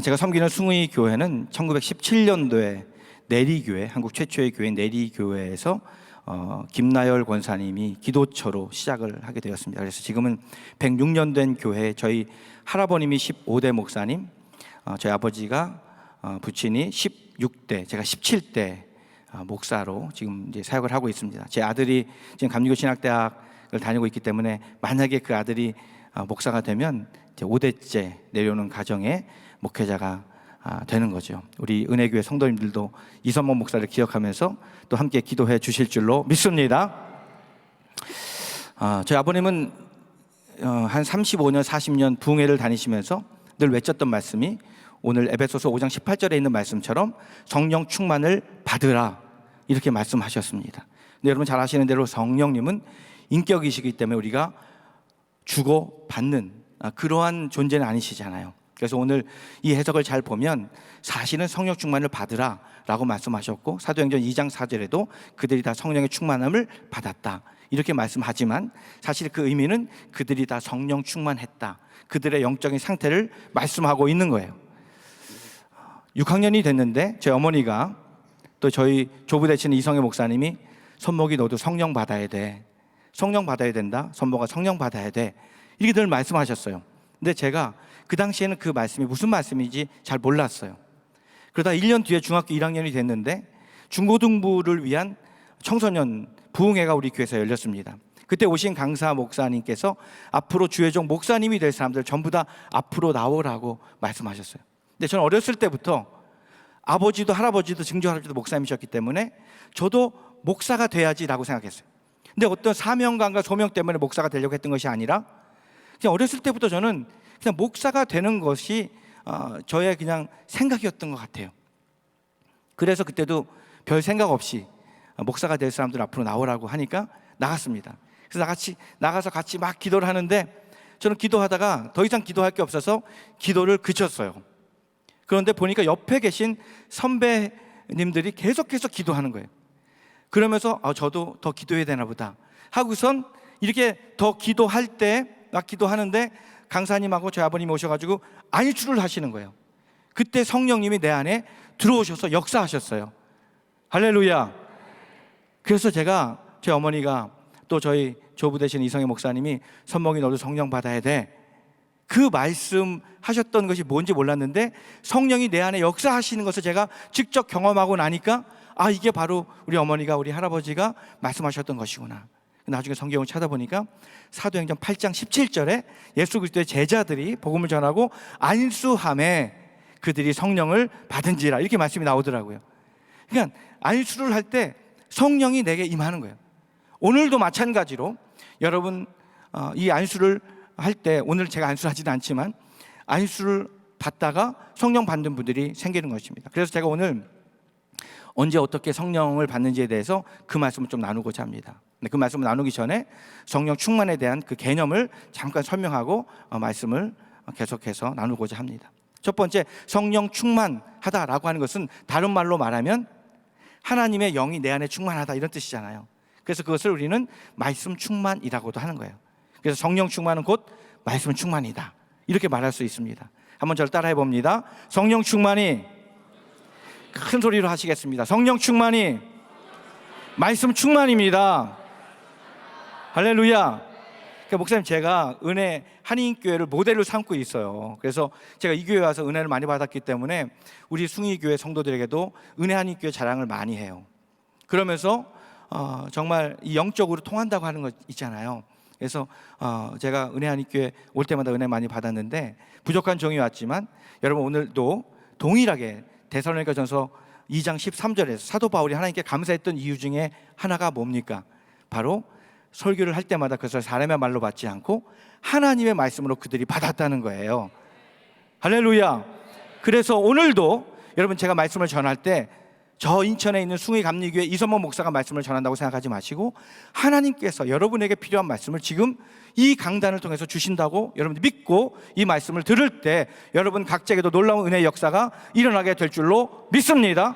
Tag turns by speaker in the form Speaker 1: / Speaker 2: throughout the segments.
Speaker 1: 제가 섬기는 숭의 교회는 1917년도에 내리교회, 한국 최초의 교회 내리교회에서 김나열 권사님이 기도처로 시작을 하게 되었습니다. 그래서 지금은 106년 된 교회, 저희 할아버님이 15대 목사님, 저희 아버지가 부친이 16대, 제가 17대 목사로 지금 이제 사역을 하고 있습니다. 제 아들이 지금 감리교 신학대학을 다니고 있기 때문에 만약에 그 아들이 목사가 되면 이제 5대째 내려오는 가정의 목회자가 되는 거죠. 우리 은혜교회 성도님들도 이선목 목사를 기억하면서 또 함께 기도해 주실 줄로 믿습니다. 저희 아버님은 한 35년, 40년 부흥회를 다니시면서 늘 외쳤던 말씀이 오늘 에베소서 5장 18절에 있는 말씀처럼 성령 충만을 받으라, 이렇게 말씀하셨습니다. 근데 여러분 잘 아시는 대로 성령님은 인격이시기 때문에 우리가 주고 받는 그러한 존재는 아니시잖아요. 그래서 오늘 이 해석을 잘 보면 사실은 성령 충만을 받으라 라고 말씀하셨고, 사도행전 2장 4절에도 그들이 다 성령의 충만함을 받았다 이렇게 말씀하지만, 사실 그 의미는 그들이 다 성령 충만했다, 그들의 영적인 상태를 말씀하고 있는 거예요. 6학년이 됐는데 저희 어머니가 또 저희 조부 되시는 이성애 목사님이 선목이 너도 성령 받아야 돼, 성령 받아야 된다, 선목아 성령 받아야 돼, 이렇게 늘 말씀하셨어요. 근데 제가 그 당시에는 그 말씀이 무슨 말씀인지 잘 몰랐어요. 그러다 1년 뒤에 중학교 1학년이 됐는데 중고등부를 위한 청소년 부흥회가 우리 교회에서 열렸습니다. 그때 오신 강사 목사님께서 앞으로 주의종 목사님이 될 사람들 전부 다 앞으로 나오라고 말씀하셨어요. 근데 저는 어렸을 때부터 아버지도 할아버지도 증조 할아버지도 목사님이셨기 때문에 저도 목사가 돼야지라고 생각했어요. 근데 어떤 사명감과 소명 때문에 목사가 되려고 했던 것이 아니라 그냥 어렸을 때부터 저는 그냥 목사가 되는 것이 저의 그냥 생각이었던 것 같아요. 그래서 그때도 별 생각 없이 목사가 될 사람들 앞으로 나오라고 하니까 나갔습니다. 그래서 나가서 같이 막 기도를 하는데 저는 기도하다가 더 이상 기도할 게 없어서 기도를 그쳤어요. 그런데 보니까 옆에 계신 선배님들이 계속해서 기도하는 거예요. 그러면서 저도 더 기도해야 되나 보다 하고선 이렇게 더 기도할 때 막 기도하는데 강사님하고 저희 아버님이 오셔가지고 안수를 하시는 거예요. 그때 성령님이 내 안에 들어오셔서 역사하셨어요. 할렐루야. 그래서 제가, 제 어머니가 또 저희 조부 되신 이성애 목사님이 선목이 너도 성령 받아야 돼, 그 말씀 하셨던 것이 뭔지 몰랐는데 성령이 내 안에 역사하시는 것을 제가 직접 경험하고 나니까 이게 바로 우리 어머니가, 우리 할아버지가 말씀하셨던 것이구나. 나중에 성경을 찾아보니까 사도행전 8장 17절에 예수 그리스도의 제자들이 복음을 전하고 안수함에 그들이 성령을 받은지라, 이렇게 말씀이 나오더라고요. 그러니까 안수를 할 때 성령이 내게 임하는 거예요. 오늘도 마찬가지로 여러분 이 안수를 할 때, 오늘 제가 안수를 하지는 않지만 안수를 받다가 성령 받는 분들이 생기는 것입니다. 그래서 제가 오늘 언제 어떻게 성령을 받는지에 대해서 그 말씀을 좀 나누고자 합니다. 그 말씀을 나누기 전에 성령 충만에 대한 그 개념을 잠깐 설명하고 말씀을 계속해서 나누고자 합니다. 첫 번째, 성령 충만하다라고 하는 것은 다른 말로 말하면 하나님의 영이 내 안에 충만하다, 이런 뜻이잖아요. 그래서 그것을 우리는 말씀 충만이라고도 하는 거예요. 그래서 성령 충만은 곧 말씀 충만이다, 이렇게 말할 수 있습니다. 한번 저를 따라해 봅니다. 성령 충만이, 큰 소리로 하시겠습니다. 성령 충만이 말씀 충만입니다. 할렐루야. 그러니까 목사님, 제가 은혜 한인교회를 모델로 삼고 있어요. 그래서 제가 이 교회 와서 은혜를 많이 받았기 때문에 우리 숭의교회 성도들에게도 은혜 한인교회 자랑을 많이 해요. 그러면서 정말 이 영적으로 통한다고 하는 거 있잖아요. 그래서 제가 은혜 한인교회 올 때마다 은혜 많이 받았는데 부족한 종이 왔지만 여러분 오늘도 동일하게 데살로니가전서 2장 13절에서 사도 바울이 하나님께 감사했던 이유 중에 하나가 뭡니까? 바로 설교를 할 때마다 그것을 사람의 말로 받지 않고 하나님의 말씀으로 그들이 받았다는 거예요. 할렐루야. 그래서 오늘도 여러분 제가 말씀을 전할 때 저 인천에 있는 숭의감리교회 이선목 목사가 말씀을 전한다고 생각하지 마시고 하나님께서 여러분에게 필요한 말씀을 지금 이 강단을 통해서 주신다고 여러분들 믿고 이 말씀을 들을 때 여러분 각자에게도 놀라운 은혜의 역사가 일어나게 될 줄로 믿습니다.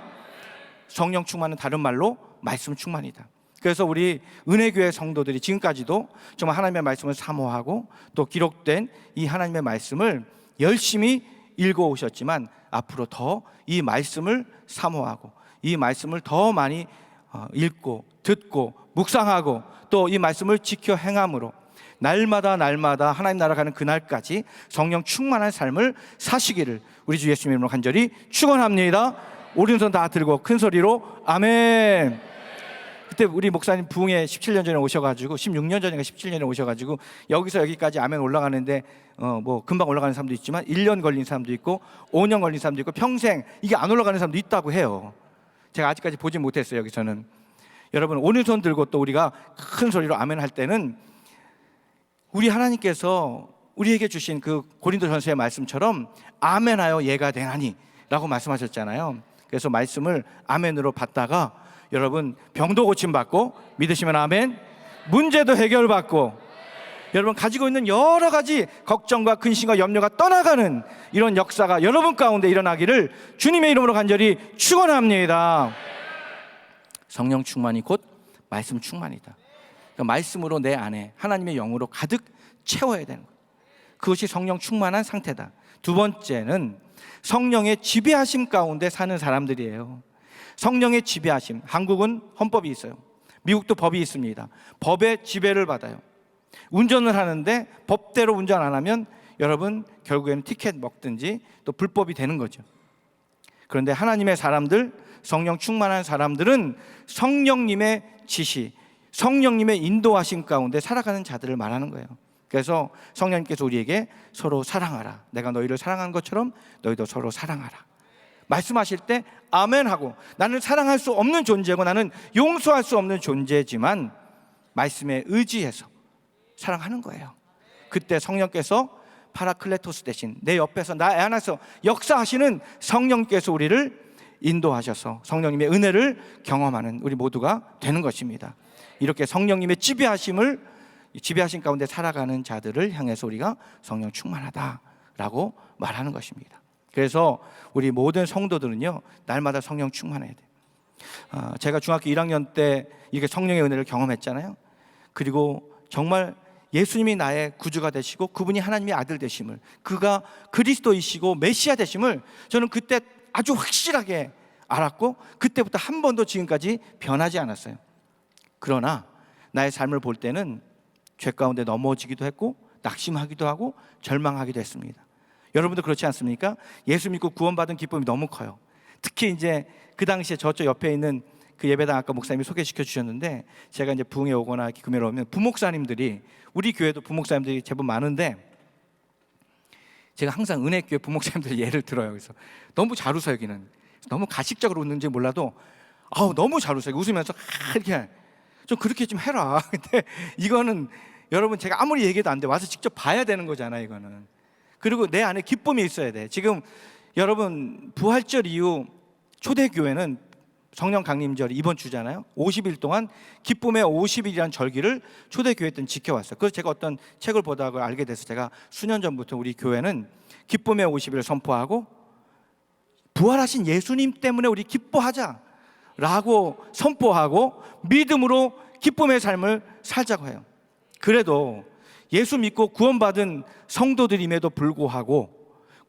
Speaker 1: 성령 충만은 다른 말로 말씀 충만이다. 그래서 우리 은혜교회 성도들이 지금까지도 정말 하나님의 말씀을 사모하고 또 기록된 이 하나님의 말씀을 열심히 읽어오셨지만 앞으로 더 이 말씀을 사모하고 이 말씀을 더 많이 읽고 듣고 묵상하고 또 이 말씀을 지켜 행함으로 날마다 하나님 나라 가는 그날까지 성령 충만한 삶을 사시기를 우리 주 예수님 이름으로 간절히 축원합니다. 오른손 다 들고 큰 소리로 아멘. 그때 우리 목사님 부흥회 17년 전에 오셔가지고 16년 전인가 17년에 오셔가지고 여기서 여기까지 아멘 올라가는데 뭐 금방 올라가는 사람도 있지만 1년 걸린 사람도 있고 5년 걸린 사람도 있고 평생 이게 안 올라가는 사람도 있다고 해요. 제가 아직까지 보지 못했어요. 여기서는 여러분 오른손 들고 또 우리가 큰 소리로 아멘 할 때는 우리 하나님께서 우리에게 주신 그 고린도전서의 말씀처럼 아멘하여 예가 되나니 라고 말씀하셨잖아요. 그래서 말씀을 아멘으로 받다가 여러분 병도 고침받고 믿으시면 아멘, 문제도 해결받고 여러분 가지고 있는 여러 가지 걱정과 근심과 염려가 떠나가는 이런 역사가 여러분 가운데 일어나기를 주님의 이름으로 간절히 축원합니다. 성령 충만이 곧 말씀 충만이다. 그러니까 말씀으로 내 안에 하나님의 영으로 가득 채워야 되는 거예요. 그것이 성령 충만한 상태다. 두 번째는 성령의 지배하심 가운데 사는 사람들이에요. 성령의 지배하심. 한국은 헌법이 있어요. 미국도 법이 있습니다. 법의 지배를 받아요. 운전을 하는데 법대로 운전 안 하면 여러분 결국에는 티켓 먹든지 또 불법이 되는 거죠. 그런데 하나님의 사람들, 성령 충만한 사람들은 성령님의 지시, 성령님의 인도하심 가운데 살아가는 자들을 말하는 거예요. 그래서 성령님께서 우리에게 서로 사랑하라, 내가 너희를 사랑한 것처럼 너희도 서로 사랑하라 말씀하실 때 아멘하고, 나는 사랑할 수 없는 존재고 나는 용서할 수 없는 존재지만 말씀에 의지해서 사랑하는 거예요. 그때 성령께서 파라클레토스 대신 내 옆에서 나 안에서 역사하시는 성령께서 우리를 인도하셔서 성령님의 은혜를 경험하는 우리 모두가 되는 것입니다. 이렇게 성령님의 지배하심 가운데 살아가는 자들을 향해서 우리가 성령 충만하다라고 말하는 것입니다. 그래서 우리 모든 성도들은요, 날마다 성령 충만해야 돼요. 제가 중학교 1학년 때 이렇게 성령의 은혜를 경험했잖아요. 그리고 정말 예수님이 나의 구주가 되시고 그분이 하나님의 아들 되심을, 그가 그리스도이시고 메시아 되심을 저는 그때 아주 확실하게 알았고 그때부터 한 번도 지금까지 변하지 않았어요. 그러나 나의 삶을 볼 때는 죄 가운데 넘어지기도 했고 낙심하기도 하고 절망하기도 했습니다. 여러분도 그렇지 않습니까? 예수 믿고 구원받은 기쁨이 너무 커요. 특히 이제 그 당시에 저쪽 옆에 있는 그 예배당 아까 목사님이 소개시켜 주셨는데, 제가 이제 부흥에 오거나 금요일에 오면 부목사님들이, 우리 교회도 부목사님들이 제법 많은데 제가 항상 은혜교회 부목사님들 예를 들어요. 그래서 너무 잘 웃어요. 여기는 너무 가식적으로 웃는지 몰라도 너무 잘 웃어요. 웃으면서 이렇게 좀 그렇게 좀 해라. 근데 이거는 여러분 제가 아무리 얘기해도 안 돼. 와서 직접 봐야 되는 거잖아요. 이거는. 그리고 내 안에 기쁨이 있어야 돼. 지금 여러분 부활절 이후 초대교회는 성령 강림절이 이번 주잖아요. 50일 동안 기쁨의 50일이라는 절기를 초대교회 때는 지켜왔어요. 그래서 제가 어떤 책을 보다가 알게 돼서 제가 수년 전부터 우리 교회는 기쁨의 50일을 선포하고 부활하신 예수님 때문에 우리 기뻐하자라고 선포하고 믿음으로 기쁨의 삶을 살자고 해요. 그래도 예수 믿고 구원받은 성도들임에도 불구하고,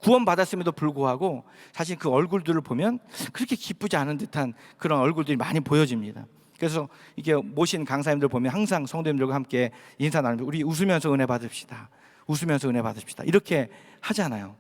Speaker 1: 구원받았음에도 불구하고 사실 그 얼굴들을 보면 그렇게 기쁘지 않은 듯한 그런 얼굴들이 많이 보여집니다. 그래서 이게 모신 강사님들 보면 항상 성도님들과 함께 인사 나누면서 우리 웃으면서 은혜 받읍시다, 웃으면서 은혜 받읍시다 이렇게 하잖아요.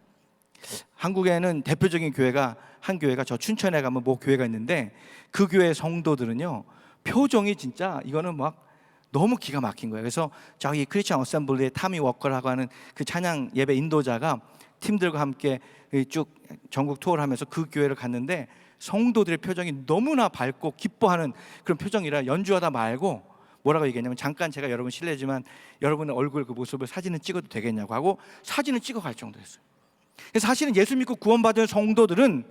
Speaker 1: 한국에는 대표적인 교회가, 한 교회가 저 춘천에 가면 뭐 교회가 있는데 그 교회 성도들은요 표정이 진짜 이거는 막 너무 기가 막힌 거예요. 그래서 저기 크리스천 어셈블리의 타미 워커라고 하는 그 찬양 예배 인도자가 팀들과 함께 쭉 전국 투어를 하면서 그 교회를 갔는데 성도들의 표정이 너무나 밝고 기뻐하는 그런 표정이라 연주하다 말고 뭐라고 얘기했냐면, 잠깐 제가 여러분 실례지만 여러분의 얼굴 그 모습을 사진을 찍어도 되겠냐고 하고 사진을 찍어 갈 정도였어요. 그래서 사실은 예수 믿고 구원받은 성도들은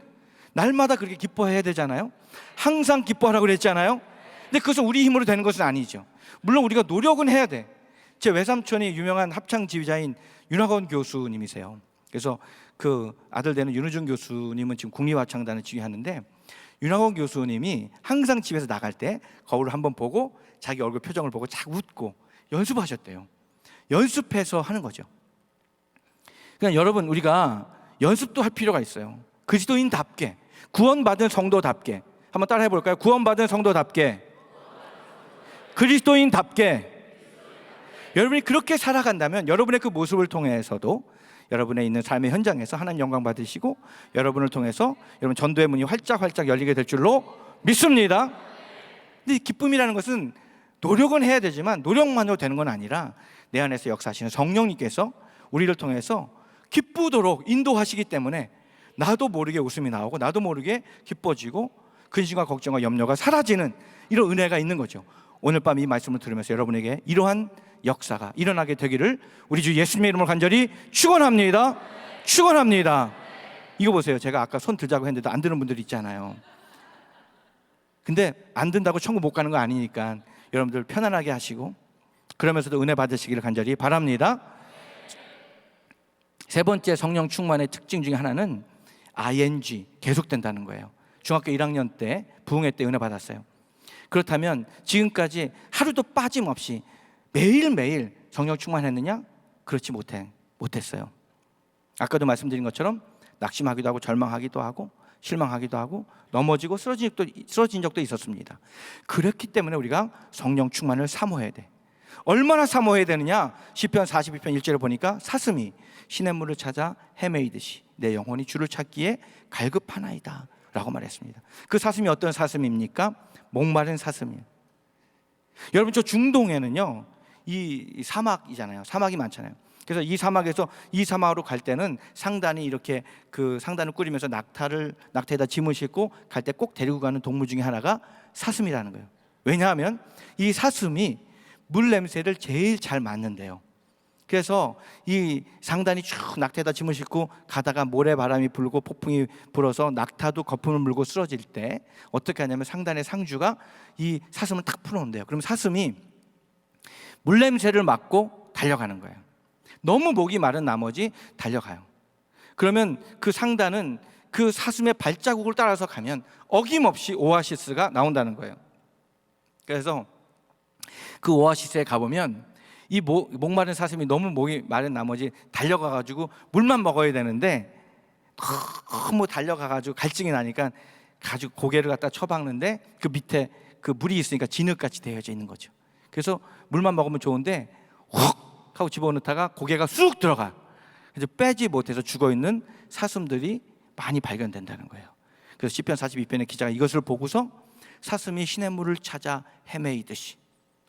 Speaker 1: 날마다 그렇게 기뻐해야 되잖아요. 항상 기뻐하라고 그랬잖아요. 근데 그것은 우리 힘으로 되는 것은 아니죠. 물론 우리가 노력은 해야 돼. 제 외삼촌이 유명한 합창 지휘자인 윤학원 교수님이세요. 그래서 그 아들 되는 윤우준 교수님은 지금 국립합창단을 지휘하는데, 윤학원 교수님이 항상 집에서 나갈 때 거울을 한번 보고 자기 얼굴 표정을 보고 쫙 웃고 연습하셨대요. 연습해서 하는 거죠. 그러니까 여러분 우리가 연습도 할 필요가 있어요. 그리스도인답게, 구원받은 성도답게. 한번 따라 해볼까요? 구원받은 성도답게, 그리스도인답게. 여러분이 그렇게 살아간다면 여러분의 그 모습을 통해서도 여러분의 있는 삶의 현장에서 하나님 영광 받으시고 여러분을 통해서 여러분 전도의 문이 활짝활짝 열리게 될 줄로 믿습니다. 근데 기쁨이라는 것은 노력은 해야 되지만 노력만으로 되는 건 아니라 내 안에서 역사하시는 성령님께서 우리를 통해서 기쁘도록 인도하시기 때문에 나도 모르게 웃음이 나오고 나도 모르게 기뻐지고 근심과 걱정과 염려가 사라지는 이런 은혜가 있는 거죠. 오늘 밤 이 말씀을 들으면서 여러분에게 이러한 역사가 일어나게 되기를 우리 주 예수님의 이름으로 간절히 축원합니다. 축원합니다. 이거 보세요. 제가 아까 손 들자고 했는데도 안 드는 분들 있잖아요. 근데 안 든다고 천국 못 가는 거 아니니까 여러분들 편안하게 하시고 그러면서도 은혜 받으시기를 간절히 바랍니다. 세 번째 성령 충만의 특징 중에 하나는 ing, 계속된다는 거예요. 중학교 1학년 때 부흥회 때 은혜 받았어요. 그렇다면 지금까지 하루도 빠짐없이 매일매일 성령 충만했느냐? 그렇지 못했어요. 아까도 말씀드린 것처럼 낙심하기도 하고 절망하기도 하고 실망하기도 하고 넘어지고 쓰러진 적도 있었습니다. 그렇기 때문에 우리가 성령 충만을 사모해야 돼. 얼마나 사모해야 되느냐? 시편 42편 1절을 보니까 사슴이 시냇물을 찾아 헤매이듯이 내 영혼이 주를 찾기에 갈급하나이다 라고 말했습니다. 그 사슴이 어떤 사슴입니까? 목마른 사슴이에요. 여러분, 저 중동에는요 이 사막이잖아요. 사막이 많잖아요. 그래서 이 사막에서 이 사막으로 갈 때는 상단이 이렇게 그 상단을 꾸리면서 낙타에다 짐을 싣고 갈 때 꼭 데리고 가는 동물 중에 하나가 사슴이라는 거예요. 왜냐하면 이 사슴이 물 냄새를 제일 잘 맡는데요. 그래서 이 상단이 쭉 낙타에다 짐을 싣고 가다가 모래바람이 불고 폭풍이 불어서 낙타도 거품을 물고 쓰러질 때 어떻게 하냐면 상단의 상주가 이 사슴을 탁 풀어온대요. 그럼 사슴이 물 냄새를 맡고 달려가는 거예요. 너무 목이 마른 나머지 달려가요. 그러면 그 상단은 그 사슴의 발자국을 따라서 가면 어김없이 오아시스가 나온다는 거예요. 그래서 그 오아시스에 가보면 이 목마른 사슴이 너무 목이 마른 나머지 달려가가지고 물만 먹어야 되는데 너무 달려가가지고 갈증이 나니까 가지고 고개를 갖다 쳐박는데 그 밑에 그 물이 있으니까 진흙같이 되어져 있는 거죠. 그래서 물만 먹으면 좋은데 훅 하고 집어넣다가 고개가 쑥 들어가. 그래서 빼지 못해서 죽어있는 사슴들이 많이 발견된다는 거예요. 그래서 시편 42편의 기자가 이것을 보고서 사슴이 시냇물을 찾아 헤매이듯이,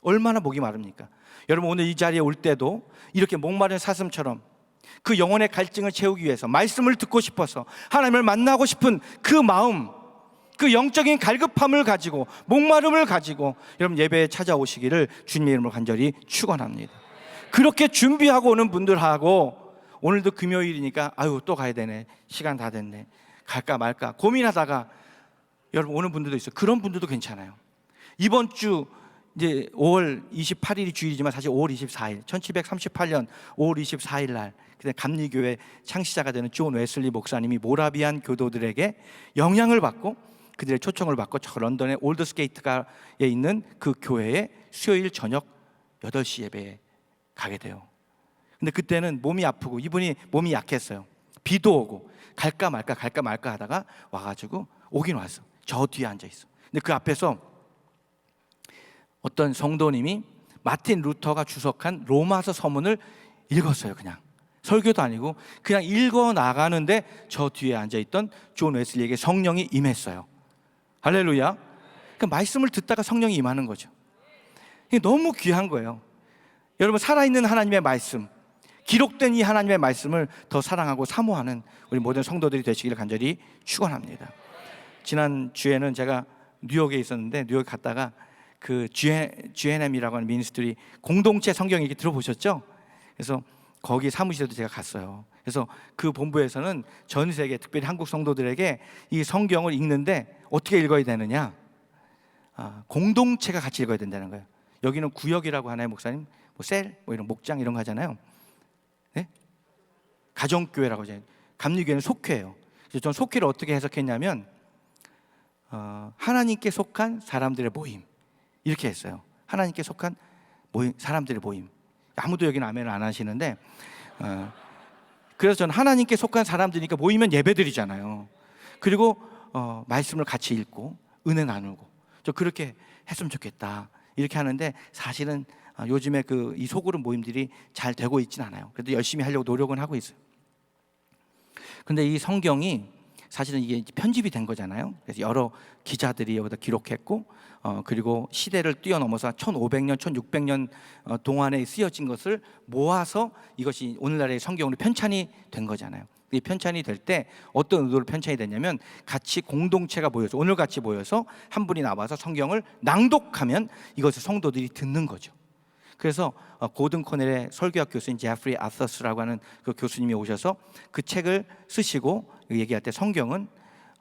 Speaker 1: 얼마나 목이 마릅니까? 여러분, 오늘 이 자리에 올 때도 이렇게 목마른 사슴처럼 그 영혼의 갈증을 채우기 위해서 말씀을 듣고 싶어서 하나님을 만나고 싶은 그 마음, 그 영적인 갈급함을 가지고 목마름을 가지고 여러분 예배에 찾아오시기를 주님의 이름으로 간절히 축원합니다. 그렇게 준비하고 오는 분들하고 오늘도 금요일이니까 아유 또 가야 되네, 시간 다 됐네, 갈까 말까 고민하다가 여러분 오는 분들도 있어요. 그런 분들도 괜찮아요. 이번 주 이제 5월 28일이 주일이지만 사실 5월 24일 1738년 5월 24일 날 그때 감리교회 창시자가 되는 존 웨슬리 목사님이 모라비안 교도들에게 영향을 받고 그들의 초청을 받고 저 런던의 올드스게이트가에 있는 그 교회에 수요일 저녁 8시 예배에 가게 돼요. 근데 그때는 몸이 아프고 이분이 몸이 약했어요. 비도 오고 갈까 말까 하다가 와가지고 오긴 왔어. 저 뒤에 앉아있어. 근데 그 앞에서 어떤 성도님이 마틴 루터가 주석한 로마서 서문을 읽었어요. 그냥 설교도 아니고 그냥 읽어 나가는데 저 뒤에 앉아있던 존 웨슬리에게 성령이 임했어요. 할렐루야. 그러니까 말씀을 듣다가 성령이 임하는 거죠. 이게 너무 귀한 거예요. 여러분, 살아있는 하나님의 말씀, 기록된 이 하나님의 말씀을 더 사랑하고 사모하는 우리 모든 성도들이 되시기를 간절히 축원합니다. 지난 주에는 제가 뉴욕에 있었는데 뉴욕에 갔다가 그 GNM이라고 하는 미니스트리 공동체 성경 얘기 들어보셨죠? 그래서 거기 사무실에도 제가 갔어요. 그래서 그 본부에서는 전 세계 특별히 한국 성도들에게 이 성경을 읽는데 어떻게 읽어야 되느냐, 공동체가 같이 읽어야 된다는 거예요. 여기는 구역이라고 하나요, 목사님? 뭐 셀, 뭐 이런 목장 이런 거 하잖아요. 네? 가정교회라고 하잖아요. 감리교회는 속회예요. 그래서 전 속회를 어떻게 해석했냐면 하나님께 속한 사람들의 모임 이렇게 했어요. 하나님께 속한 모임, 사람들의 모임. 아무도 여기는 아멘을 안 하시는데 그래서 저는 하나님께 속한 사람들이니까 모이면 예배드리잖아요. 그리고 말씀을 같이 읽고 은혜 나누고 저 그렇게 했으면 좋겠다 이렇게 하는데 사실은 요즘에 이 소그룹 모임들이 잘 되고 있진 않아요. 그래도 열심히 하려고 노력은 하고 있어요. 근데 이 성경이 사실은 이게 편집이 된 거잖아요. 그래서 여러 기자들이 여기다 기록했고 그리고 시대를 뛰어넘어서 1500년, 1600년 동안에 쓰여진 것을 모아서 이것이 오늘날의 성경으로 편찬이 된 거잖아요. 이 편찬이 될 때 어떤 의도로 편찬이 됐냐면 같이 공동체가 모여서 오늘 같이 모여서 한 분이 나와서 성경을 낭독하면 이것을 성도들이 듣는 거죠. 그래서 고든 코넬의 설교학 교수인 제프리 아서스라고 하는 그 교수님이 오셔서 그 책을 쓰시고 얘기할 때 성경은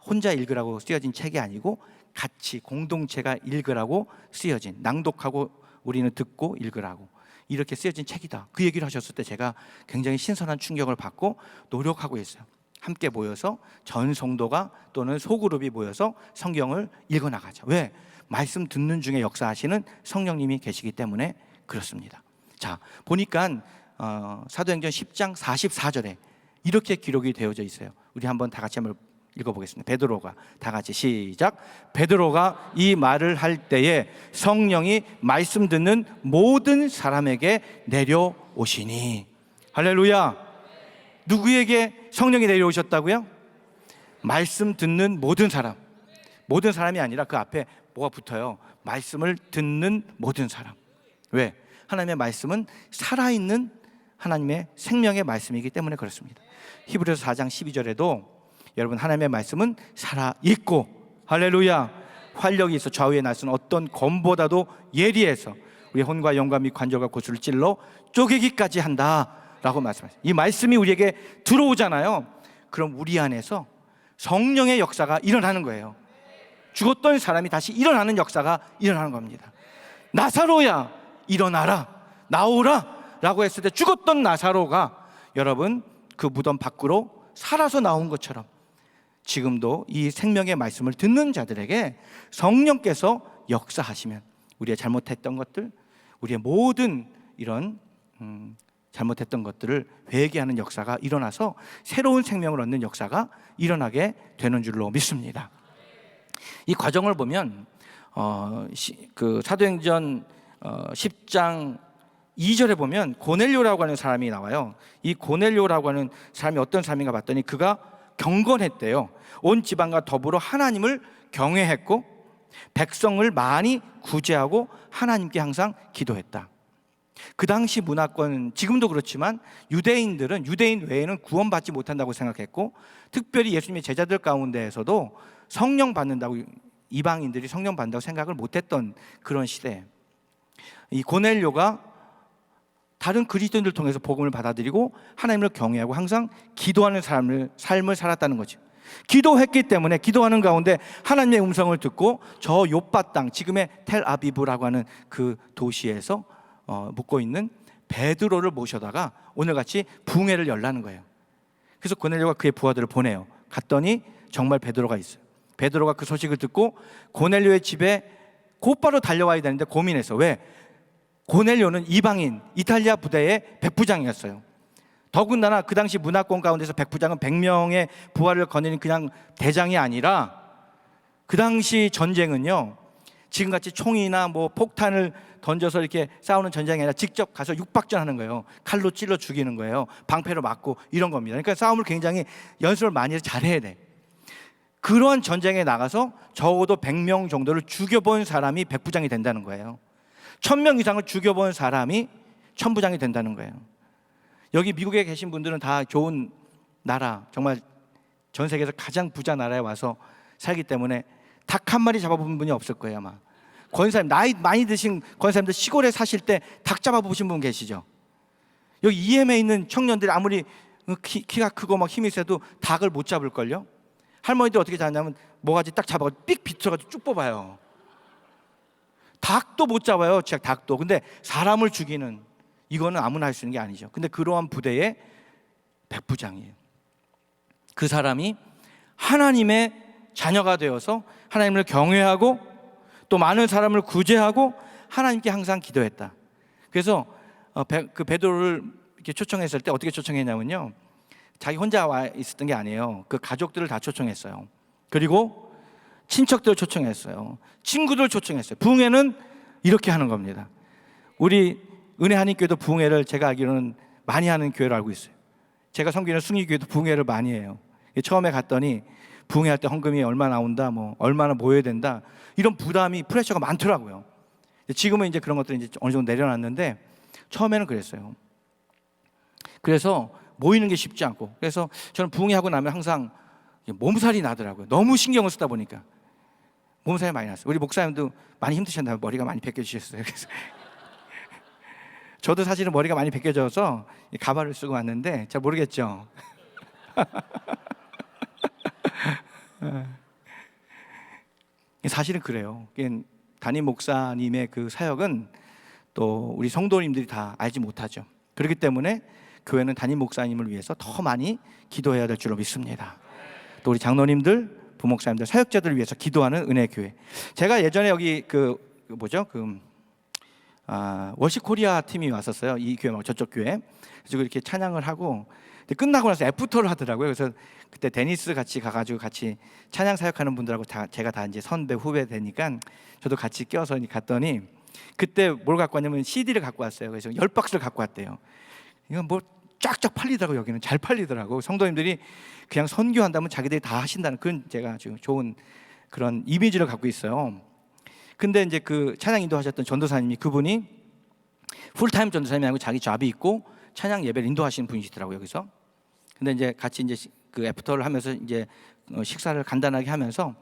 Speaker 1: 혼자 읽으라고 쓰여진 책이 아니고 같이 공동체가 읽으라고 쓰여진, 낭독하고 우리는 듣고 읽으라고 이렇게 쓰여진 책이다. 그 얘기를 하셨을 때 제가 굉장히 신선한 충격을 받고 노력하고 있어요. 함께 모여서 전 성도가 또는 소그룹이 모여서 성경을 읽어나가죠. 왜? 말씀 듣는 중에 역사하시는 성령님이 계시기 때문에 그렇습니다. 자, 보니까 사도행전 10장 44절에 이렇게 기록이 되어져 있어요. 우리 한번 다 같이 한번 읽어보겠습니다. 베드로가 다 같이 시작. 베드로가 이 말을 할 때에 성령이 말씀 듣는 모든 사람에게 내려오시니. 할렐루야. 누구에게 성령이 내려오셨다고요? 말씀 듣는 모든 사람. 모든 사람이 아니라 그 앞에 뭐가 붙어요? 말씀을 듣는 모든 사람. 왜? 하나님의 말씀은 살아있는 하나님의 생명의 말씀이기 때문에 그렇습니다. 히브리서 4장 12절에도 여러분 하나님의 말씀은 살아있고 할렐루야 활력이 있어 좌우에 날선 어떤 검보다도 예리해서 우리의 혼과 영과 및 관절과 고수를 찔러 쪼개기까지 한다라고 말씀하셨어요. 이 말씀이 우리에게 들어오잖아요. 그럼 우리 안에서 성령의 역사가 일어나는 거예요. 죽었던 사람이 다시 일어나는 역사가 일어나는 겁니다. 나사로야 일어나라 나오라 라고 했을 때 죽었던 나사로가 여러분 그 무덤 밖으로 살아서 나온 것처럼 지금도 이 생명의 말씀을 듣는 자들에게 성령께서 역사하시면 우리의 잘못했던 것들, 우리의 모든 이런 잘못했던 것들을 회개하는 역사가 일어나서 새로운 생명을 얻는 역사가 일어나게 되는 줄로 믿습니다. 이 과정을 보면 그 사도행전 10장 2절에 보면 고넬료라고 하는 사람이 나와요. 이 고넬료라고 하는 사람이 어떤 사람인가 봤더니 그가 경건했대요. 온 지방과 더불어 하나님을 경외했고 백성을 많이 구제하고 하나님께 항상 기도했다. 그 당시 문화권, 지금도 그렇지만 유대인들은 유대인 외에는 구원받지 못한다고 생각했고 특별히 예수님의 제자들 가운데에서도 성령 받는다고 이방인들이 성령 받는다고 생각을 못했던 그런 시대에 이 고넬료가 다른 그리스도인들 통해서 복음을 받아들이고 하나님을 경외하고 항상 기도하는 삶을 살았다는 거죠. 기도했기 때문에 기도하는 가운데 하나님의 음성을 듣고 저 요빠 땅, 지금의 텔아비브라고 하는 그 도시에서 묵고 있는 베드로를 모셔다가 오늘같이 부흥회를 열라는 거예요. 그래서 고넬료가 그의 부하들을 보내요. 갔더니 정말 베드로가 있어요. 베드로가 그 소식을 듣고 고넬료의 집에 곧바로 달려와야 되는데 고민했어. 왜? 고넬료는 이방인 이탈리아 부대의 백부장이었어요. 더군다나 그 당시 문화권 가운데서 백부장은 100명의 부하를 거느린 그냥 대장이 아니라 그 당시 전쟁은요 지금같이 총이나 뭐 폭탄을 던져서 이렇게 싸우는 전쟁이 아니라 직접 가서 육박전하는 거예요. 칼로 찔러 죽이는 거예요. 방패로 맞고 이런 겁니다. 그러니까 싸움을 굉장히 연습을 많이 해서 잘해야 돼. 그런 전쟁에 나가서 적어도 100명 정도를 죽여본 사람이 백부장이 된다는 거예요. 1000명 이상을 죽여본 사람이 천부장이 된다는 거예요. 여기 미국에 계신 분들은 다 좋은 나라, 정말 전 세계에서 가장 부자 나라에 와서 살기 때문에 닭 한 마리 잡아본 분이 없을 거예요 아마. 권사님, 나이 많이 드신 권사님들 시골에 사실 때 닭 잡아보신 분 계시죠? 여기 EM에 있는 청년들이 아무리 키가 크고 막 힘이 세도 닭을 못 잡을걸요? 할머니들 어떻게 잡냐면 모가지 딱 잡아가지고 삑 비틀어가지고 쭉 뽑아요. 닭도 못 잡아요, 진짜 닭도. 근데 사람을 죽이는 이거는 아무나 할 수 있는 게 아니죠. 근데 그러한 부대의 백부장이에요. 그 사람이 하나님의 자녀가 되어서 하나님을 경외하고 또 많은 사람을 구제하고 하나님께 항상 기도했다. 그래서 그 베드로를 이렇게 초청했을 때 어떻게 초청했냐면요, 자기 혼자 와 있었던 게 아니에요. 그 가족들을 다 초청했어요. 그리고 친척들을 초청했어요. 친구들 초청했어요. 부흥회는 이렇게 하는 겁니다. 우리 은혜 한인교회도 부흥회를 제가 알기로는 많이 하는 교회로 알고 있어요. 제가 섬기는 숭의교회도 부흥회를 많이 해요. 처음에 갔더니 부흥회 할 때 헌금이 얼마 나온다, 뭐 얼마나 모여야 된다, 이런 부담이, 프레셔가 많더라고요. 지금은 이제 그런 것들이 이제 어느 정도 내려놨는데 처음에는 그랬어요. 그래서 모이는 게 쉽지 않고, 그래서 저는 부흥회 하고 나면 항상 몸살이 나더라고요. 너무 신경을 쓰다 보니까 몸살이 많이 났어요. 우리 목사님도 많이 힘드셨나요? 머리가 많이 벗겨지셨어요. 그래서 저도 사실은 머리가 많이 벗겨져서 가발을 쓰고 왔는데 잘 모르겠죠. 사실은 그래요. 담임 목사님의 그 사역은 또 우리 성도님들이 다 알지 못하죠. 그렇기 때문에 교회는 담임 목사님을 위해서 더 많이 기도해야 될 줄로 믿습니다. 또 우리 장로님들, 부목사님들, 사역자들을 위해서 기도하는 은혜교회. 제가 예전에 여기 월십 코리아 팀이 왔었어요. 이 교회 말고 저쪽 교회. 그래서 이렇게 찬양을 하고 끝나고 나서 애프터를 하더라고요. 그래서 그때 데니스 같이 가가지고 같이 찬양 사역하는 분들하고 제가 다 이제 선배 후배 되니까 저도 같이 껴서 갔더니 그때 뭘 갖고 왔냐면 CD를 갖고 왔어요. 그래서 10박스를 갖고 왔대요. 이건 뭐 쫙쫙 팔리더라고. 여기는 잘 팔리더라고. 성도님들이 그냥 선교한다면 자기들이 다 하신다는, 그런 제가 지금 좋은 그런 이미지를 갖고 있어요. 근데 이제 그 찬양 인도하셨던 전도사님이, 그분이 풀타임 전도사님이 아니고 자기 잡이 있고 찬양 예배를 인도하시는 분이시더라고요. 여기서. 근데 이제 같이 이제 그 애프터를 하면서 이제 식사를 간단하게 하면서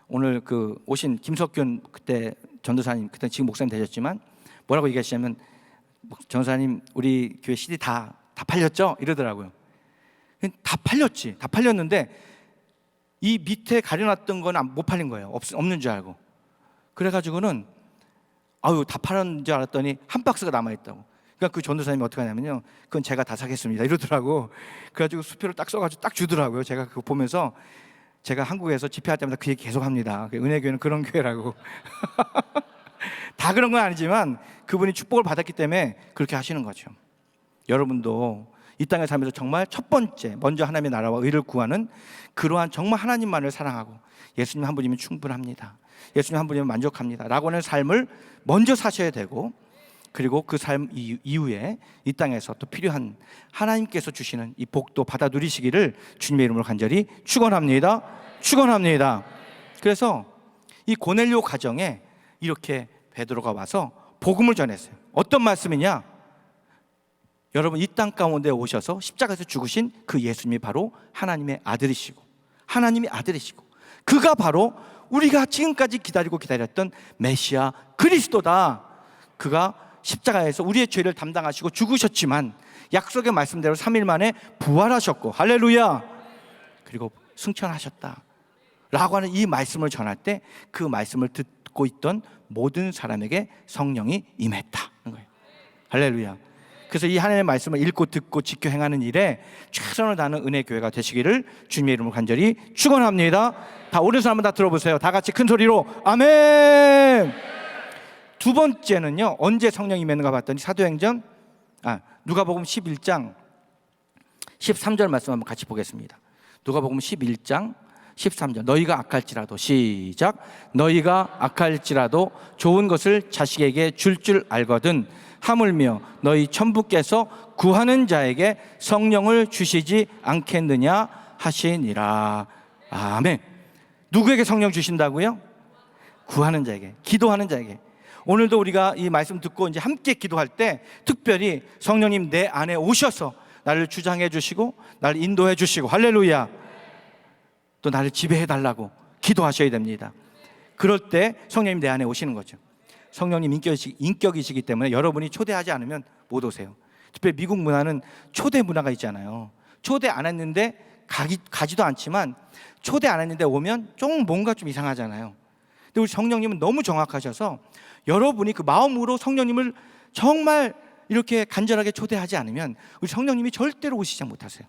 Speaker 1: 오늘 그 오신 김석균 그때 전도사님, 그때 지금 목사님 되셨지만 뭐라고 얘기하시냐면, 전도사님 우리 교회 CD 다 팔렸죠? 이러더라고요. 다 팔렸지. 다 팔렸는데 이 밑에 가려놨던 건 못 팔린 거예요. 없는 줄 알고. 그래가지고는 다 팔은 줄 알았더니 한 박스가 남아있다고. 그러니까 그 전도사님이 어떻게 하냐면요, 그건 제가 다 사겠습니다 이러더라고. 그래가지고 수표를 딱 써가지고 딱 주더라고요. 제가 그거 보면서, 제가 한국에서 집회할 때마다 그 얘기 계속 합니다. 은혜교회는 그런 교회라고. 다 그런 건 아니지만 그분이 축복을 받았기 때문에 그렇게 하시는 거죠. 여러분도 이 땅에 살면서 정말 첫 번째 먼저 하나님의 나라와 의를 구하는, 그러한 정말 하나님만을 사랑하고 예수님 한 분이면 충분합니다, 예수님 한 분이면 만족합니다 라고 하는 삶을 먼저 사셔야 되고, 그리고 그 삶 이후에 이 땅에서 또 필요한 하나님께서 주시는 이 복도 받아 누리시기를 주님의 이름으로 간절히 축원합니다. 축원합니다. 그래서 이 고넬료 가정에 이렇게 베드로가 와서 복음을 전했어요. 어떤 말씀이냐? 여러분, 이 땅 가운데 오셔서 십자가에서 죽으신 그 예수님이 바로 하나님의 아들이시고, 하나님의 아들이시고, 그가 바로 우리가 지금까지 기다렸던 메시아 그리스도다. 그가 십자가에서 우리의 죄를 담당하시고 죽으셨지만 약속의 말씀대로 3일 만에 부활하셨고, 할렐루야, 그리고 승천하셨다 라고 하는 이 말씀을 전할 때 그 말씀을 듣고 있던 모든 사람에게 성령이 임했다는 거예요. 할렐루야. 그래서 이 하나님의 말씀을 읽고 듣고 지켜 행하는 일에 최선을 다하는 은혜교회가 되시기를 주님의 이름으로 간절히 축원합니다. 다 오른손 한번 다 들어보세요. 다 같이 큰 소리로 아멘. 두 번째는요, 언제 성령이 임했는가 봤더니 누가복음 11장 13절 말씀 한번 같이 보겠습니다. 누가복음 11장 13절. 너희가 악할지라도, 시작, 너희가 악할지라도 좋은 것을 자식에게 줄 알거든 하물며 너희 천부께서 구하는 자에게 성령을 주시지 않겠느냐 하시니라. 아멘. 누구에게 성령 주신다고요? 구하는 자에게, 기도하는 자에게. 오늘도 우리가 이 말씀 듣고 이제 함께 기도할 때 특별히 성령님 내 안에 오셔서 나를 주장해 주시고 나를 인도해 주시고, 할렐루야, 또 나를 지배해 달라고 기도하셔야 됩니다. 그럴 때 성령님 내 안에 오시는 거죠. 성령님 인격이시기 때문에 여러분이 초대하지 않으면 못 오세요. 특별히 미국 문화는 초대 문화가 있잖아요. 초대 안 했는데 가지도 않지만 초대 안 했는데 오면 좀 뭔가 좀 이상하잖아요. 근데 우리 성령님은 너무 정확하셔서 여러분이 그 마음으로 성령님을 정말 이렇게 간절하게 초대하지 않으면 우리 성령님이 절대로 오시지 못하세요.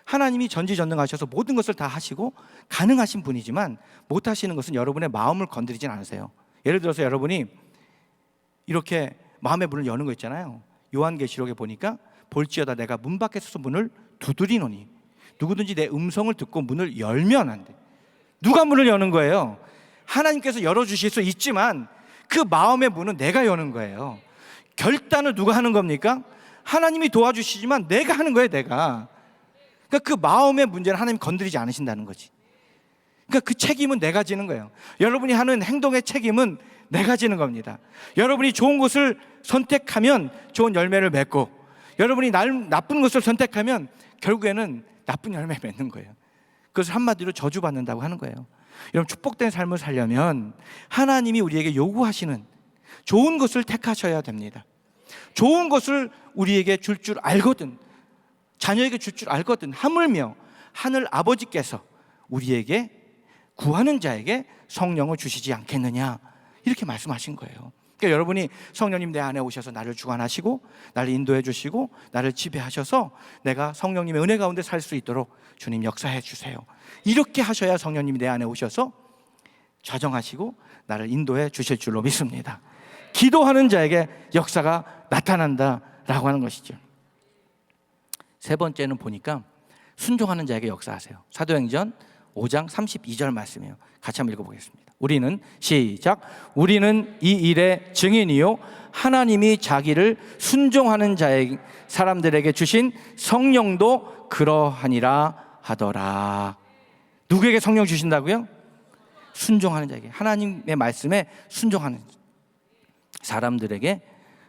Speaker 1: 하나님이 전지전능하셔서 모든 것을 다 하시고 가능하신 분이지만 못하시는 것은 여러분의 마음을 건드리진 않으세요. 예를 들어서 여러분이 이렇게 마음의 문을 여는 거 있잖아요. 요한계시록에 보니까 볼지어다 내가 문 밖에 서서 문을 두드리노니 누구든지 내 음성을 듣고 문을 열면 안 돼. 누가 문을 여는 거예요? 하나님께서 열어주실 수 있지만 그 마음의 문은 내가 여는 거예요. 결단을 누가 하는 겁니까? 하나님이 도와주시지만 내가 하는 거예요, 내가. 그러니까 그 마음의 문제는 하나님이 건드리지 않으신다는 거지. 그러니까 그 책임은 내가 지는 거예요. 여러분이 하는 행동의 책임은 내가 지는 겁니다. 여러분이 좋은 것을 선택하면 좋은 열매를 맺고, 여러분이 나쁜 것을 선택하면 결국에는 나쁜 열매 맺는 거예요. 그것을 한마디로 저주받는다고 하는 거예요. 여러분, 축복된 삶을 살려면 하나님이 우리에게 요구하시는 좋은 것을 택하셔야 됩니다. 좋은 것을 우리에게 줄 줄 알거든, 자녀에게 줄 줄 알거든, 하물며 하늘 아버지께서 우리에게 구하는 자에게 성령을 주시지 않겠느냐, 이렇게 말씀하신 거예요. 그러니까 여러분이 성령님 내 안에 오셔서 나를 주관하시고 나를 인도해 주시고 나를 지배하셔서 내가 성령님의 은혜 가운데 살 수 있도록 주님 역사해 주세요, 이렇게 하셔야 성령님이 내 안에 오셔서 좌정하시고 나를 인도해 주실 줄로 믿습니다. 기도하는 자에게 역사가 나타난다라고 하는 것이죠. 세 번째는 보니까 순종하는 자에게 역사하세요. 사도행전 5장 32절 말씀이에요. 같이 한번 읽어보겠습니다. 우리는, 시작, 우리는 이 일의 증인이요 하나님이 자기를 순종하는 자의 사람들에게 주신 성령도 그러하니라 하더라. 누구에게 성령 주신다고요? 순종하는 자에게, 하나님의 말씀에 순종하는 사람들에게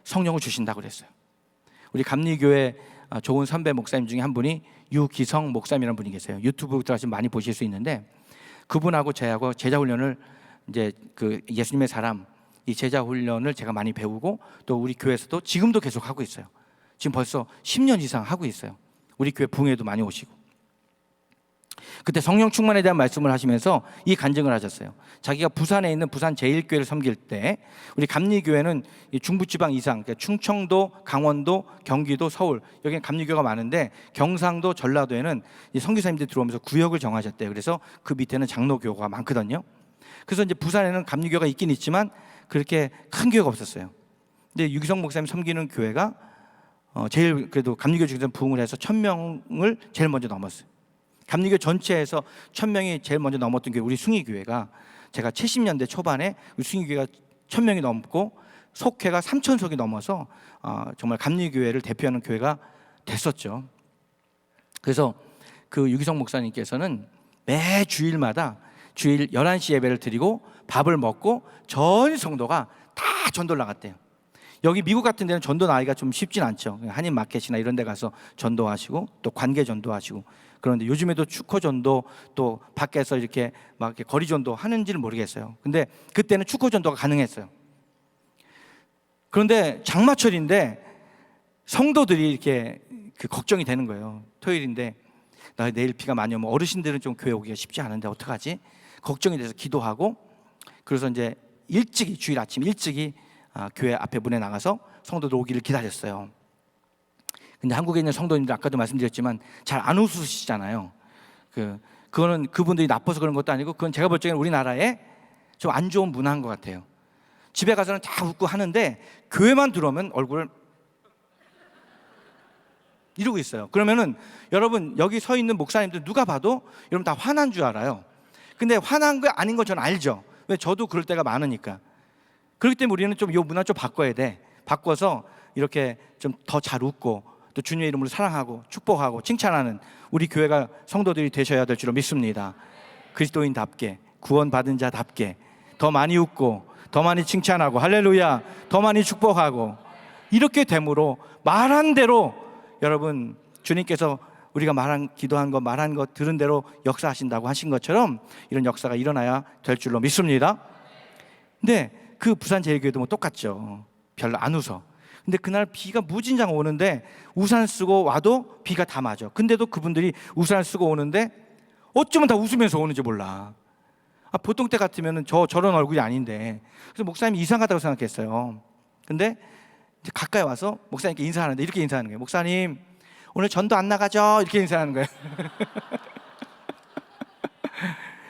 Speaker 1: 성령을 주신다고 그랬어요. 우리 감리교회 좋은 선배 목사님 중에 한 분이 유기성 목사님이라는 분이 계세요. 유튜브 들어가시면 많이 보실 수 있는데, 그분하고 저하고 제자 훈련을, 이제 그 예수님의 사람 이 제자 훈련을 제가 많이 배우고, 또 우리 교회에서도 지금도 계속 하고 있어요. 지금 벌써 10년 이상 하고 있어요. 우리 교회 붕에도 많이 오시고. 그때 성령 충만에 대한 말씀을 하시면서 이 간증을 하셨어요. 자기가 부산에 있는 부산 제1교회를 섬길 때, 우리 감리교회는 중부지방 이상, 그러니까 충청도, 강원도, 경기도, 서울, 여기는 감리교회가 많은데 경상도, 전라도에는 선교사님들이 들어오면서 구역을 정하셨대요. 그래서 그 밑에는 장로교가 많거든요. 그래서 이제 부산에는 감리교회가 있긴 있지만 그렇게 큰 교회가 없었어요. 근데 유기성 목사님 섬기는 교회가 제일 그래도 감리교 중에서 부흥을 해서 1000명을 제일 먼저 넘었어요. 감리교 전체에서 1000명이 제일 먼저 넘었던 교회, 우리 숭이교회가, 제가 70년대 초반에 우리 숭이교회가 1000명이 넘고 속회가 3000속이 넘어서 정말 감리교회를 대표하는 교회가 됐었죠. 그래서 그 유기성 목사님께서는 매 주일마다 주일 11시 예배를 드리고 밥을 먹고 전 성도가 다 전도를 나갔대요. 여기 미국 같은 데는 전도 나기가 좀 쉽진 않죠. 한인 마켓이나 이런 데 가서 전도하시고 또 관계 전도하시고. 그런데 요즘에도 축호 전도, 또 밖에서 이렇게 막 이렇게 거리 전도 하는지는 모르겠어요. 근데 그때는 축호 전도가 가능했어요. 그런데 장마철인데 성도들이 이렇게 그 걱정이 되는 거예요. 토요일인데 나 내일 비가 많이 오면 어르신들은 좀 교회 오기가 쉽지 않은데 어떡하지? 걱정이 돼서 기도하고, 그래서 이제 일찍이, 주일 아침 일찍이 교회 앞에 문에 나가서 성도들 오기를 기다렸어요. 근데 한국에 있는 성도님들, 아까도 말씀드렸지만 잘 안 웃으시잖아요. 그거는 그분들이 나빠서 그런 것도 아니고, 그건 제가 볼 적에는 우리나라에 좀 안 좋은 문화인 것 같아요. 집에 가서는 다 웃고 하는데 교회만 들어오면 얼굴을 이러고 있어요. 그러면은 여러분, 여기 서 있는 목사님들 누가 봐도 여러분 다 화난 줄 알아요. 근데 화난 거 아닌 거 저는 알죠. 왜? 저도 그럴 때가 많으니까. 그렇기 때문에 우리는 좀 이 문화 좀 바꿔야 돼. 바꿔서 이렇게 좀 더 잘 웃고, 또 주님의 이름으로 사랑하고 축복하고 칭찬하는 우리 교회가 성도들이 되셔야 될 줄로 믿습니다. 그리스도인답게, 구원받은 자답게 더 많이 웃고 더 많이 칭찬하고, 할렐루야, 더 많이 축복하고, 이렇게 됨으로 말한 대로 여러분, 주님께서 우리가 기도한 거, 말한 거 들은 대로 역사하신다고 하신 것처럼 이런 역사가 일어나야 될 줄로 믿습니다. 근데 그 부산 제일교회도 뭐 똑같죠. 별로 안 웃어. 근데 그날 비가 무진장 오는데 우산 쓰고 와도 비가 다 맞아. 근데도 그분들이 우산을 쓰고 오는데 어쩌면 다 웃으면서 오는지 몰라. 보통 때 같으면 저런 얼굴이 아닌데. 그래서 목사님이 이상하다고 생각했어요. 근데 이제 가까이 와서 목사님께 인사하는데 이렇게 인사하는 거예요. 목사님, 오늘 전도 안 나가죠? 이렇게 인사하는 거예요.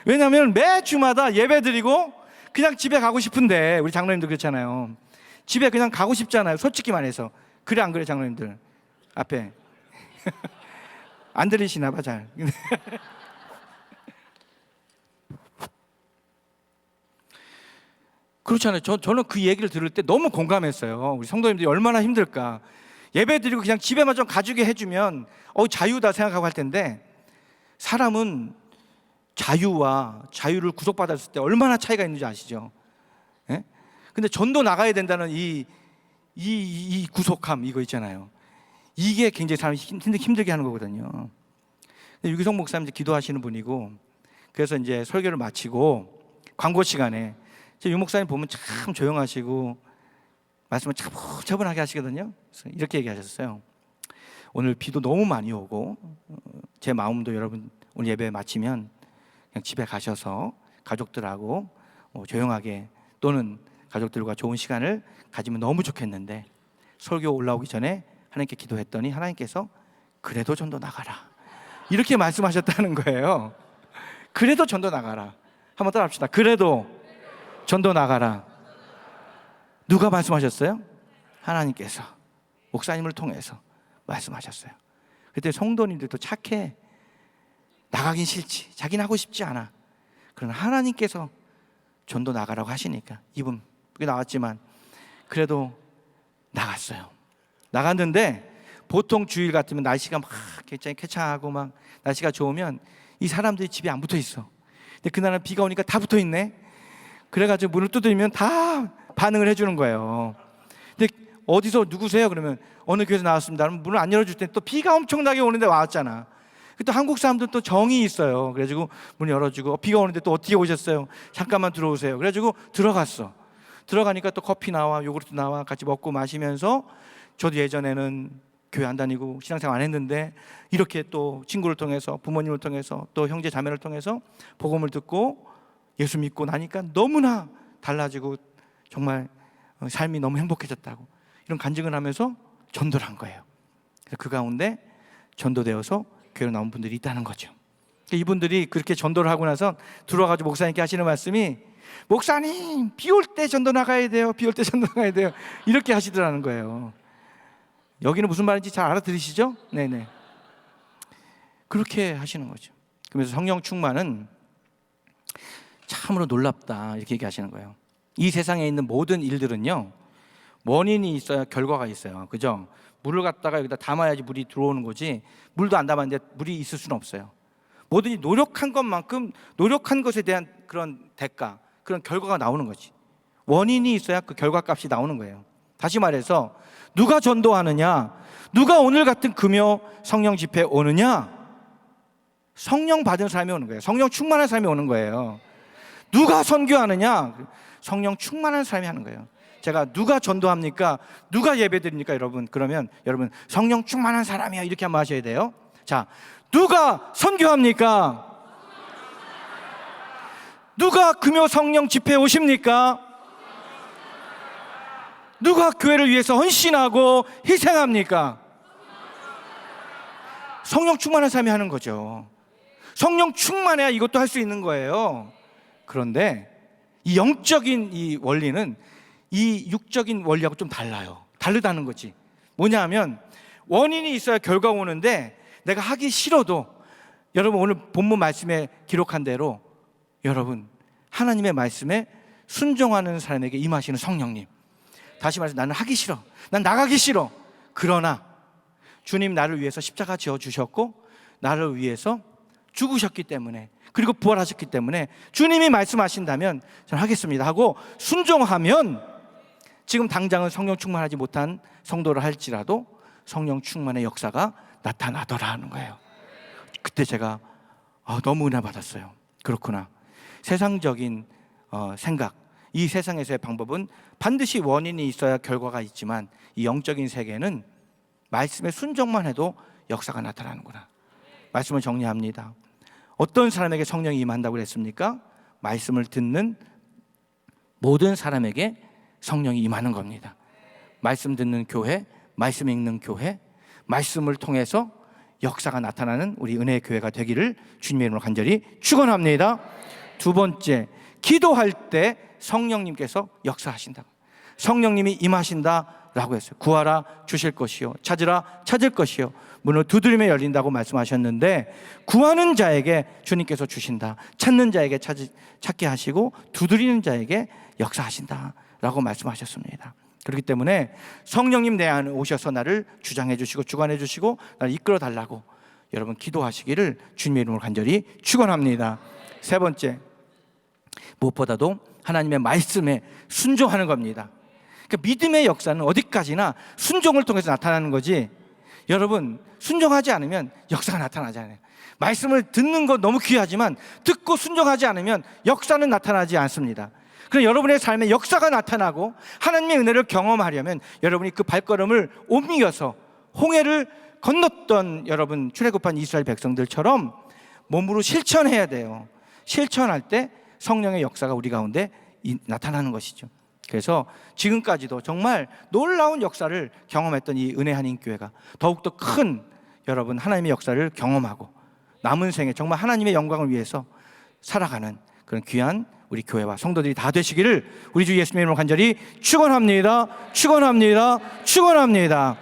Speaker 1: 왜냐하면 매 주마다 예배 드리고 그냥 집에 가고 싶은데, 우리 장로님도 그렇잖아요. 집에 그냥 가고 싶잖아요. 솔직히 말해서. 그래 안 그래 장로님들? 앞에 안 들리시나 봐 잘. 그렇잖아요. 저는 그 얘기를 들을 때 너무 공감했어요. 우리 성도님들이 얼마나 힘들까. 예배 드리고 그냥 집에만 좀 가주게 해주면 자유다 생각하고 할 텐데, 사람은 자유를 구속받았을 때 얼마나 차이가 있는지 아시죠? 예? 근데 전도 나가야 된다는 이 구속함, 이거 있잖아요. 이게 굉장히 사람이 힘들게 하는 거거든요. 유기성 목사님 기도하시는 분이고, 그래서 이제 설교를 마치고 광고 시간에 유 목사님 보면 참 조용하시고 말씀을 차분하게 하시거든요. 그래서 이렇게 얘기하셨어요. 오늘 비도 너무 많이 오고 제 마음도 여러분 오늘 예배 마치면 그냥 집에 가셔서 가족들하고 조용하게 또는 가족들과 좋은 시간을 가지면 너무 좋겠는데, 설교 올라오기 전에 하나님께 기도했더니 하나님께서 그래도 전도 나가라, 이렇게 말씀하셨다는 거예요. 그래도 전도 나가라. 한번 따라 합시다. 그래도 전도 나가라. 누가 말씀하셨어요? 하나님께서 목사님을 통해서 말씀하셨어요. 그때 성도님들도 착해. 나가긴 싫지, 자기는 하고 싶지 않아. 그러나 하나님께서 전도 나가라고 하시니까 이분 그게 나왔지만 그래도 나갔어요. 나갔는데 보통 주일 같으면 날씨가 막 굉장히 쾌차하고 막 날씨가 좋으면 이 사람들이 집에 안 붙어 있어. 근데 그날은 비가 오니까 다 붙어 있네. 그래가지고 문을 두드리면 다 반응을 해주는 거예요. 근데 어디서 누구세요? 그러면 어느 교회에서 나왔습니다. 그러면 문을 안 열어줄 때 또 비가 엄청나게 오는데 왔잖아. 또 한국 사람들은 또 정이 있어요. 그래가지고 문 열어주고 비가 오는데 또 어떻게 오셨어요? 잠깐만 들어오세요. 그래가지고 들어갔어. 들어가니까 또 커피 나와 요구르트 나와 같이 먹고 마시면서, 저도 예전에는 교회 안 다니고 신앙생활 안 했는데 이렇게 또 친구를 통해서 부모님을 통해서 또 형제 자매를 통해서 복음을 듣고 예수 믿고 나니까 너무나 달라지고 정말 삶이 너무 행복해졌다고 이런 간증을 하면서 전도를 한 거예요. 그 가운데 전도되어서 교회로 나온 분들이 있다는 거죠. 이분들이 그렇게 전도를 하고 나서 들어와가지고 목사님께 하시는 말씀이, 목사님 비 올 때 전도 나가야 돼요, 비 올 때 전도 나가야 돼요, 이렇게 하시더라는 거예요. 여기는 무슨 말인지 잘 알아들으시죠? 네네. 그렇게 하시는 거죠. 그러면서 성령 충만은 참으로 놀랍다, 이렇게 얘기하시는 거예요. 이 세상에 있는 모든 일들은요, 원인이 있어야 결과가 있어요. 그죠? 물을 갖다가 여기다 담아야지 물이 들어오는 거지, 물도 안 담았는데 물이 있을 수는 없어요. 뭐든지 노력한 것만큼 노력한 것에 대한 그런 대가, 그런 결과가 나오는 거지. 원인이 있어야 그 결과값이 나오는 거예요. 다시 말해서 누가 전도하느냐, 누가 오늘 같은 금요 성령 집회 오느냐, 성령 받은 사람이 오는 거예요. 성령 충만한 사람이 오는 거예요. 누가 선교하느냐, 성령 충만한 사람이 하는 거예요. 제가 누가 전도합니까? 누가 예배드립니까? 여러분, 그러면 여러분 성령 충만한 사람이야, 이렇게 한번 하셔야 돼요. 자, 누가 선교합니까? 누가 금요 성령 집회에 오십니까? 누가 교회를 위해서 헌신하고 희생합니까? 성령 충만한 사람이 하는 거죠. 성령 충만해야 이것도 할 수 있는 거예요. 그런데 이 영적인 이 원리는 이 육적인 원리하고 좀 달라요. 다르다는 거지. 뭐냐 하면 원인이 있어야 결과가 오는데, 내가 하기 싫어도 여러분 오늘 본문 말씀에 기록한 대로 여러분 하나님의 말씀에 순종하는 사람에게 임하시는 성령님, 다시 말해서 나는 하기 싫어, 난 나가기 싫어, 그러나 주님 나를 위해서 십자가 지어주셨고 나를 위해서 죽으셨기 때문에, 그리고 부활하셨기 때문에 주님이 말씀하신다면 저는 하겠습니다 하고 순종하면, 지금 당장은 성령 충만하지 못한 성도를 할지라도 성령 충만의 역사가 나타나더라 하는 거예요. 그때 제가 너무 은혜 받았어요. 그렇구나. 세상적인 생각, 이 세상에서의 방법은 반드시 원인이 있어야 결과가 있지만, 이 영적인 세계는 말씀에 순종만 해도 역사가 나타나는구나. 말씀을 정리합니다. 어떤 사람에게 성령이 임한다고 그랬습니까? 말씀을 듣는 모든 사람에게 성령이 임하는 겁니다. 말씀 듣는 교회, 말씀 읽는 교회, 말씀을 통해서 역사가 나타나는 우리 은혜의 교회가 되기를 주님의 이름으로 간절히 축원합니다. 두 번째, 기도할 때 성령님께서 역사하신다. 성령님이 임하신다, 라고 했어요. 구하라 주실 것이요, 찾으라 찾을 것이요, 문을 두드리며 열린다고 말씀하셨는데, 구하는 자에게 주님께서 주신다, 찾는 자에게 찾게 하시고 두드리는 자에게 역사하신다 라고 말씀하셨습니다. 그렇기 때문에 성령님 내 안에 오셔서 나를 주장해 주시고 주관해 주시고 나를 이끌어 달라고 여러분 기도하시기를 주님의 이름으로 간절히 축원합니다. 세 번째, 무엇보다도 하나님의 말씀에 순종하는 겁니다. 그러니까 믿음의 역사는 어디까지나 순종을 통해서 나타나는 거지, 여러분 순종하지 않으면 역사가 나타나지 않아요. 말씀을 듣는 거 너무 귀하지만 듣고 순종하지 않으면 역사는 나타나지 않습니다. 그럼 여러분의 삶에 역사가 나타나고 하나님의 은혜를 경험하려면 여러분이 그 발걸음을 옮겨서 홍해를 건넜던 여러분 출애굽한 이스라엘 백성들처럼 몸으로 실천해야 돼요. 실천할 때 성령의 역사가 우리 가운데 나타나는 것이죠. 그래서 지금까지도 정말 놀라운 역사를 경험했던 이 은혜 한인교회가 더욱더 큰 여러분 하나님의 역사를 경험하고 남은 생에 정말 하나님의 영광을 위해서 살아가는 그런 귀한 우리 교회와 성도들이 다 되시기를 우리 주 예수님의 이름으로 간절히 축원합니다. 축원합니다. 축원합니다.